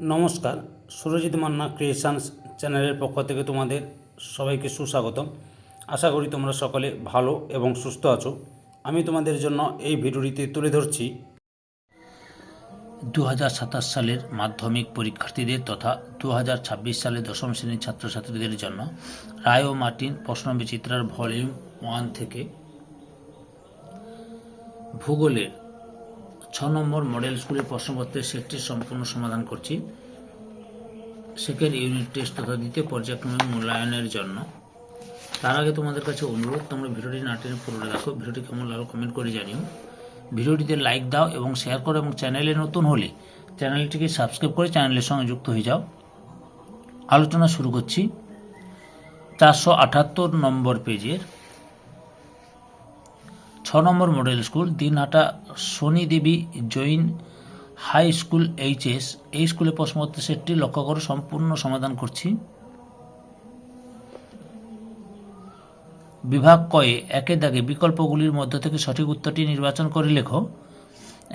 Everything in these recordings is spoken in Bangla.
নমস্কার, সুরজিৎ মান্না ক্রিয়েশনস চ্যানেলের পক্ষ থেকে তোমাদের সবাইকে সুস্বাগতম। আশা করি তোমরা সকলে ভালো এবং সুস্থ আছো। আমি তোমাদের জন্য এই ভিডিওটিতে তুলে ধরছি 2027 সালের মাধ্যমিক পরীক্ষার্থীদের তথা 2026 সালে দশম শ্রেণীর ছাত্রছাত্রীদের জন্য রায় ও মার্টিন প্রশ্নবিচিত্রার ভলিউম 1 থেকে ভূগোলের 6 নম্বর মডেল স্কুলের প্রশ্নপত্রের সেটটির সম্পূর্ণ সমাধান করছি সেকেন্ড ইউনিট টেস্ট তথা দ্বিতীয় পর্যায়ক্রমিক মূল্যায়নের জন্য। তার আগে তোমাদের কাছে অনুরোধ, তোমরা ভিডিওটি না টেনে পুরো দেখো। ভিডিওটি কেমন লাগলো কমেন্ট করে জানিও। ভিডিওটিতে লাইক দাও এবং শেয়ার করো, এবং চ্যানেলে নতুন হলে চ্যানেলটিকে সাবস্ক্রাইব করে চ্যানেলের সঙ্গে যুক্ত হয়ে যাও। আলোচনা শুরু করছি 478 নম্বর পেজের 6 নম্বর মডেল স্কুল দিনহাটা শনি দেবী জৈন হাই স্কুল এইচএস। এই স্কুলে প্রশ্নপত্রের সেটটি লক্ষ্য করে সম্পূর্ণ সমাধান করছি। বিভাগ কয়ে একের দাগে বিকল্পগুলির মধ্য থেকে সঠিক উত্তরটি নির্বাচন করে লেখো।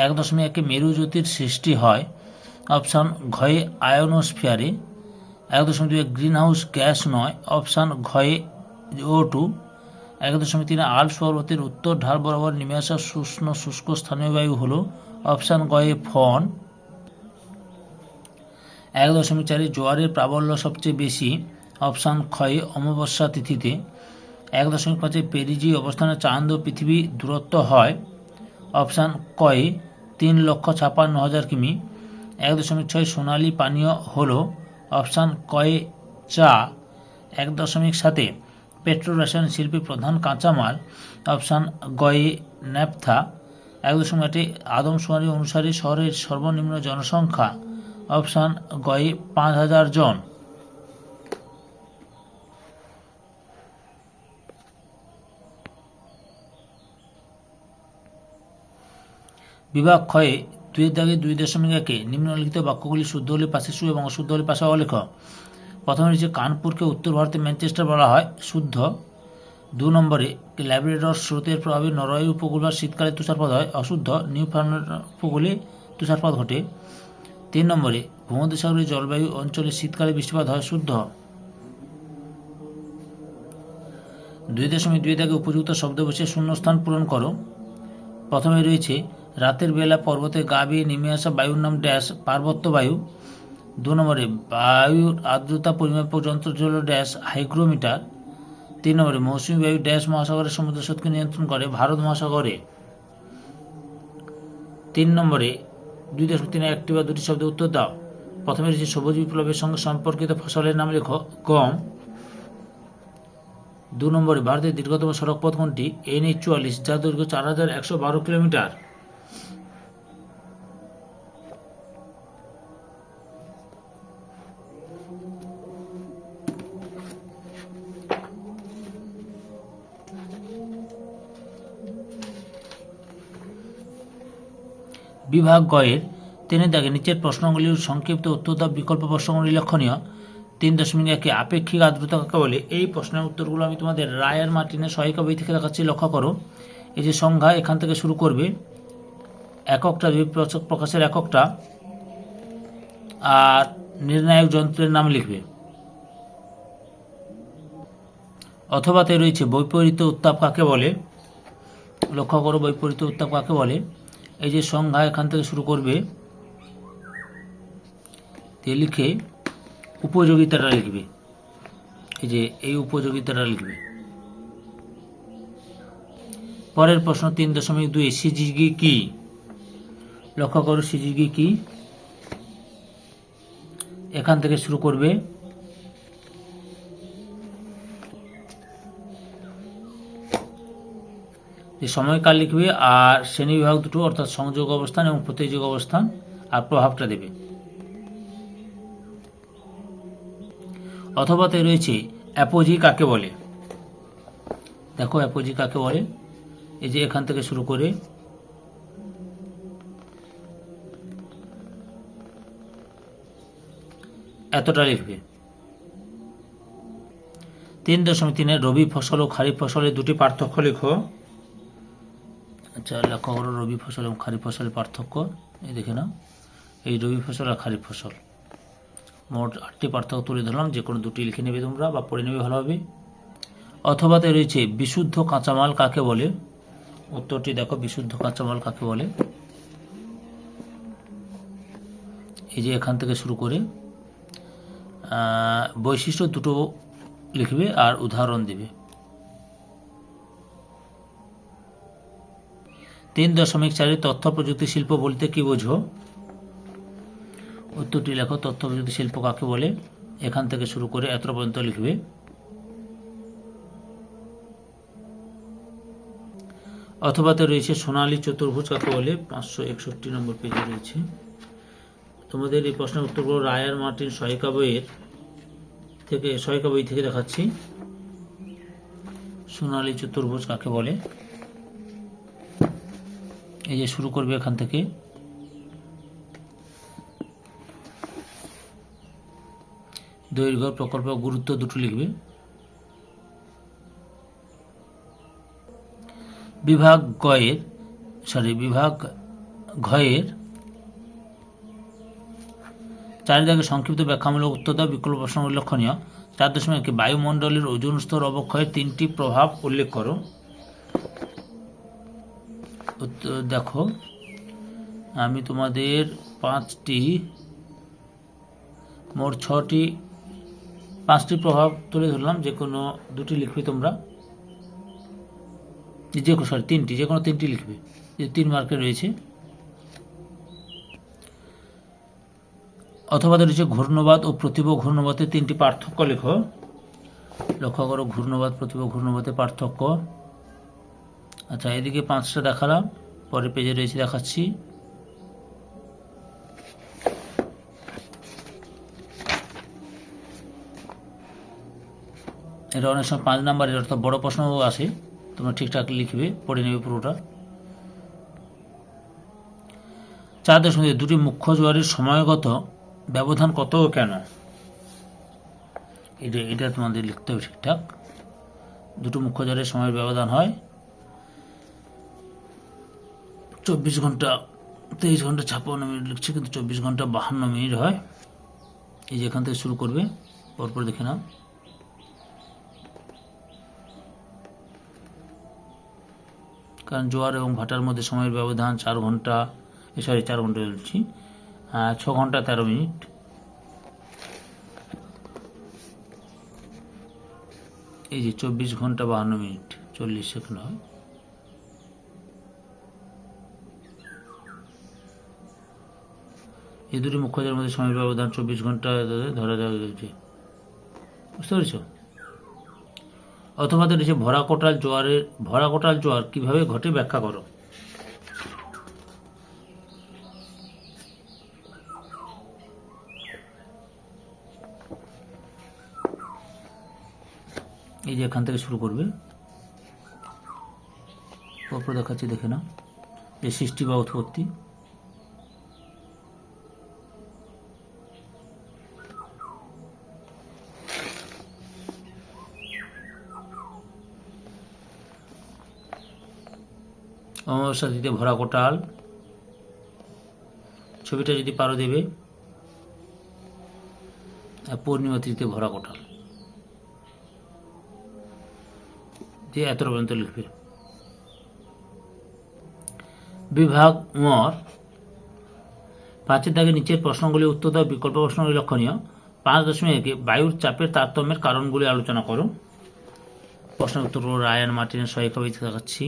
1.1 মেরু জ্যোতির সৃষ্টি হয় অপশান ঘয়ে আয়োনোস্ফিয়ারে। 1.2 গ্রিন হাউস গ্যাস নয় অপশান ঘয়ে O2। 1.3 আল্পস পর্বতের উত্তর ঢাল বরাবর নেমে আসা শুষ্ক শুষ্ক স্থানীয় বায়ু হল অপশান গয়ে ফন। 1.4 জোয়ারের প্রাবল্য সবচেয়ে বেশি অপশান ক্ষয়ে অমাবস্যা তিথিতে। 1.5 পেরিজি অবস্থানে চাঁদ ও পৃথিবী দূরত্ব হয় অপশান কয়ে 3,56,000 কিমি। 1.6 সোনালি পানীয় হল অপশান কয়ে চা। 1.7 পেট্রো রসায়ন শিল্পে প্রধান কাঁচামাল অপশান গয়ে ন্যাপথা। 1.8 আদমশুমারি অনুসারে শহরের সর্বনিম্ন জনসংখ্যা অপশান গয়ে 5,000 জন। বিভাগ ক্ষয়ে 2.2.1 নিম্নলিখিত বাক্যগুলি শুদ্ধ হলে পাশে শু এবং অশুদ্ধ হলে পাশে অলেখ। প্রথমে রয়েছে কানপুরকে উত্তর ভারতের ম্যানচেস্টার বলা হয়, শুদ্ধ। 2 নম্বরে ল্যাব্রাডর স্রোতের প্রভাবে নরওয়ে উপকূল শীতকালে তুষারপাত হয়, অশুদ্ধ। নিউফাউন্ডল্যান্ড উপকূলে তুষারপাত ঘটে। 3 নম্বরে ভূমধ্যসাগরীয় জলবায়ু অঞ্চলে শীতকালে বৃষ্টিপাত হয়, শুদ্ধ। 2.2 উপযুক্ত শব্দ বসে শূন্যস্থান পূরণ করো। প্রথমে রয়েছে রাতের বেলা পর্বতে গা বেয়ে নেমে আসা বায়ুর নাম ড্যাশ, পার্বত্য বায়ু। 2 নম্বরে বায়ুর আর্দ্রতা পরিমাপক যন্ত্রটি হল ড্যাশ, হাইগ্রোমিটার। 3 নম্বরে মৌসুমী বায়ু ড্যাশ মহাসাগরের সমুদ্র স্রোতকে নিয়ন্ত্রণ করে, ভারত মহাসাগরে। 3 নম্বরে 2.3 একটি বা দুটি শব্দের উত্তর দাও। প্রথমে রয়েছে সবুজ বিপ্লবের সঙ্গে সম্পর্কিত ফসলের নাম লেখো, গম। 2 নম্বরে ভারতের দীর্ঘতম সড়কপথ কোনটি? NH-44, যার দৈর্ঘ্য 4,112 কিলোমিটার। বিভাগ গয়ের 3 দাগে নিচের প্রশ্নগুলির সংক্ষিপ্ত উত্তর দাও। বিকল্প প্রশ্নগুলি লক্ষণীয়। 3.1 আপেক্ষিক আর্দ্রতা কাকে বলে? এই প্রশ্নের উত্তরগুলো আমি তোমাদের রায় আর মার্টিনের সহায়িকা বই থেকে দেখাচ্ছি, লক্ষ্য করো। এই যে সংজ্ঞা, এখান থেকে শুরু করবে। এককটা প্রকাশের এককটা আর নির্ণায়ক যন্ত্রের নাম লিখবে। অথবাতে রয়েছে বৈপরীত্য উত্তাপ কাকে বলে, লক্ষ্য করো বৈপরীত্য উত্তাপ কাকে বলে। এই যে সংজ্ঞা, এখান থেকে শুরু করবে, লিখে উপযোগিতাটা লিখবে। এই যে এই উপযোগিতাটা লিখবে। পরের প্রশ্ন 3.2 সিজিগি কি? লক্ষ্য করো সিজিগি কি, এখান থেকে শুরু করবে। সময়কাল লিখবে আর শ্রেণী বিভাগ দুটো, অর্থাৎ সংযোগ অবস্থান এবং প্রতিযোগ অবস্থান, আর প্রভাবটা দেবে। অথবাতে রয়েছে অ্যাপোজি কাকে বলে। দেখো অ্যাপোজি কাকে বলে, এই যে এখান থেকে শুরু করে এতটা লিখবে। 3.3 রবি ফসল ও খারিফ ফসলের দুটি পার্থক্য লেখো। আচ্ছা, লক্ষ্য করো রবি ফসল এবং খারিফ ফসলের পার্থক্য। এই দেখে নাও, এই রবি ফসল আর খারিফ ফসল। মোট 8টি পার্থক্য তুলে ধরলাম, যে কোনো দুটি লিখে নেবে তোমরা বা পড়ে নেবে ভালোভাবে। অথবাতে রয়েছে বিশুদ্ধ কাঁচামাল কাকে বলে। উত্তরটি দেখো, বিশুদ্ধ কাঁচামাল কাকে বলে। এই যে এখান থেকে শুরু করে বৈশিষ্ট্য দুটো লিখবে আর উদাহরণ দিবে। 3.4 তথ্য প্রযুক্তি শিল্প বলতে কি বোঝো। উত্তরটি লেখো, তথ্য প্রযুক্তি শিল্প কাকে বলে। এখান থেকে শুরু করে এত পর্যন্ত লিখবে। অথবাতে রয়েছে সোনালী চতুর্ভুজ কাকে বলে, 561 নম্বর পেজে রয়েছে। তোমাদের এই প্রশ্নের উত্তরগুলো রায়ার মার্টিন সহায়িকা বই থেকে দেখাচ্ছি। সোনালী চতুর্ভুজ কাকে বলে। এই যে শুরু করবে এখান থেকে, দৈর্ঘ্য, প্রকল্প, গুরুত্ব দুটো লিখবে। বিভাগ ঘয়ের 4 দাগে সংক্ষিপ্ত ব্যাখ্যামূলক উত্তর দাও, বিকল্প প্রশ্নগুলি লক্ষণীয়। 4.1 বায়ুমণ্ডলের ওজোন স্তর অবক্ষয়ের 3টি প্রভাব উল্লেখ করো। উত্তর দেখো, আমি তোমাদের 5টি প্রভাব তুলে ধরলাম, যে কোনো দুটি লিখবে তোমরা। তিনটি, যে কোনো 3টি লিখবে, যে 3 মার্কে রয়েছে। অথবা রয়েছে ঘূর্ণবাদ ও প্রতিভ ঘূর্ণবাদের 3টি পার্থক্য লেখো। লক্ষ্য করো, ঘূর্ণবাদ, প্রতিভ ঘূর্ণবাদের পার্থক্য। আচ্ছা, এদিকে 5টা দেখালাম, পরের পেজে রয়েছে দেখাচ্ছি। এটা অনেক সময় 5 নাম্বারের, অর্থাৎ বড় প্রশ্নও আসে, তোমরা ঠিকঠাক লিখবে, পড়ে নেবে পুরোটা। 4.2 দুটি মুখ্য জোয়ারের সময়গত ব্যবধান কত ও কেন। এটা তোমাদের লিখতে হবে ঠিকঠাক। দুটো মুখ্য জোয়ারের সময়ের ব্যবধান হয় 24 ঘন্টা 23 ঘন্টা 56 মিনিট লিখছে, কিন্তু 24 ঘন্টা 52 মিনিট হয়। এই যে এখান থেকে শুরু করবে, পরপর দেখে নাও। কারণ জোয়ার এবং ভাটার মধ্যে সময়ের ব্যবধান 4 ঘন্টা বলছি, 6 ঘন্টা 13 মিনিট। এই যে 24 ঘন্টা 52 মিনিট 40 সেকেন্ড হয়। এই দুটি মুখ্য জোয়ারের মধ্যে সময়ের ব্যবধান 24 ঘন্টা ধরা যাচ্ছে, বুঝতে পেরেছ। অথবা রয়েছে ভরাকোটাল জোয়ার কিভাবে ঘটে ব্যাখ্যা করো। এই যে এখান থেকে শুরু করবে, পরপর দেখাচ্ছি, দেখে না, যে সৃষ্টি বা উৎপত্তি। অমাবস্যা তিথিতে ভরা কোটাল, ছবিটা যদি পারো দেবে। পূর্ণিমা তিথিতে ভরা কোটাল, যে এত পর্যন্ত লিখবে। বিভাগ মর 5 দাগে নিচের প্রশ্নগুলি উত্তর দাও, বিকল্প প্রশ্নগুলি লক্ষণীয়। 5.1 বায়ুর চাপের তারতম্যের কারণগুলি আলোচনা করো। প্রশ্নের উত্তরগুলো রায়ান মার্টিনের সহায়িকা বই থেকে দেখাচ্ছি,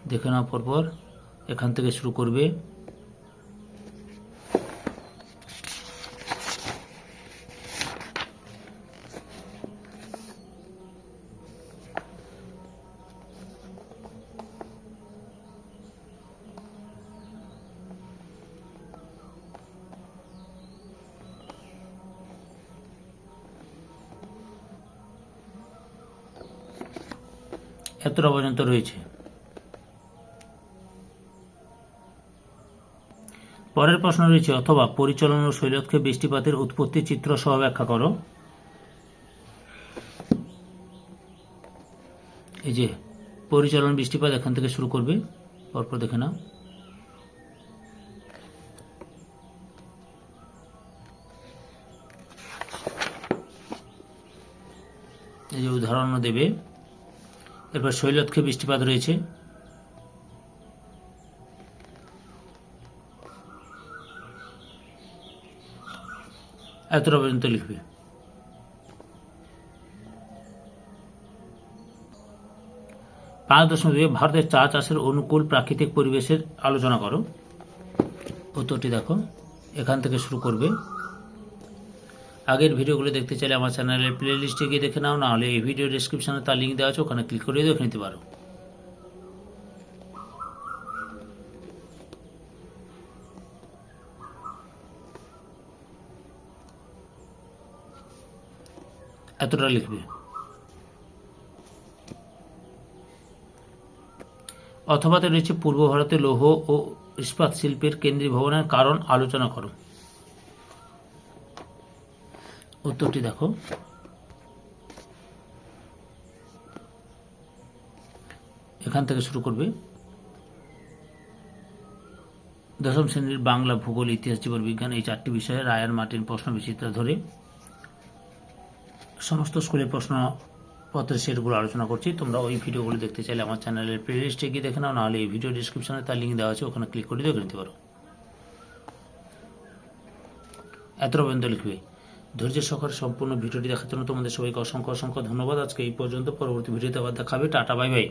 দেখে নাও পরপর। এখান থেকে শুরু করবে। এতটা পর্যন্ত রয়েছে। পরের প্রশ্ন রয়েছে, অথবা পরিচলন ও শৈলক্ষে বৃষ্টিপাতের উৎপত্তি চিত্র সহ ব্যাখ্যা করো। এই যে পরিচলন বৃষ্টিপাত, এখান থেকে শুরু করবে, পরপর দেখে নাও। এই যে উদাহরণও দেবে। এরপর শৈলক্ষে বৃষ্টিপাত রয়েছে, এতটা পর্যন্ত লিখবে। পাঁচ দশমিক দুই, ভারতের চা চাষের অনুকূল প্রাকৃতিক পরিবেশের আলোচনা করো। উত্তরটি দেখো, এখান থেকে শুরু করবে। আগের ভিডিওগুলো দেখতে চাইলে আমার চ্যানেলের প্লে লিস্টে গিয়ে দেখে নাও, না হলে এই ভিডিও ডিসক্রিপশনে তার লিঙ্ক দেওয়া আছে, ওখানে ক্লিক করে দেখে নিতে পারো। এতটা লিখবে। অথবাতে রয়েছে পূর্ব ভারতে লৌহ ও ইস্পাত শিল্পের কেন্দ্রীভবনের কারণ আলোচনা করো। উত্তরটি দেখো, এখান থেকে শুরু করবে। দশম শ্রেণীর বাংলা, ভূগোল, ইতিহাস, জীববিজ্ঞান এই চারটি বিষয়ে রায়ার মার্টিন প্রশ্ন বিচিত্রা ধরে সমস্ত স্কুলের প্রশ্নপত্রের সেটগুলো আলোচনা করছি। তোমরা ওই ভিডিওগুলো দেখতে চাইলে আমার চ্যানেলের প্লে লিস্টে গিয়ে দেখে নাও, নাহলে এই ভিডিও ডিসক্রিপশনে তার লিঙ্ক দেওয়া আছে, ওখানে ক্লিক করে দেখে নিতে পারো। এতটা পর্যন্ত লিখবে। ধৈর্যের সহকারে সম্পূর্ণ ভিডিওটি দেখার জন্য তোমাদের সবাইকে অসংখ্য অসংখ্য ধন্যবাদ। আজকে এই পর্যন্ত, পরবর্তী ভিডিওতে আবার দেখাবে। Tata, bye bye.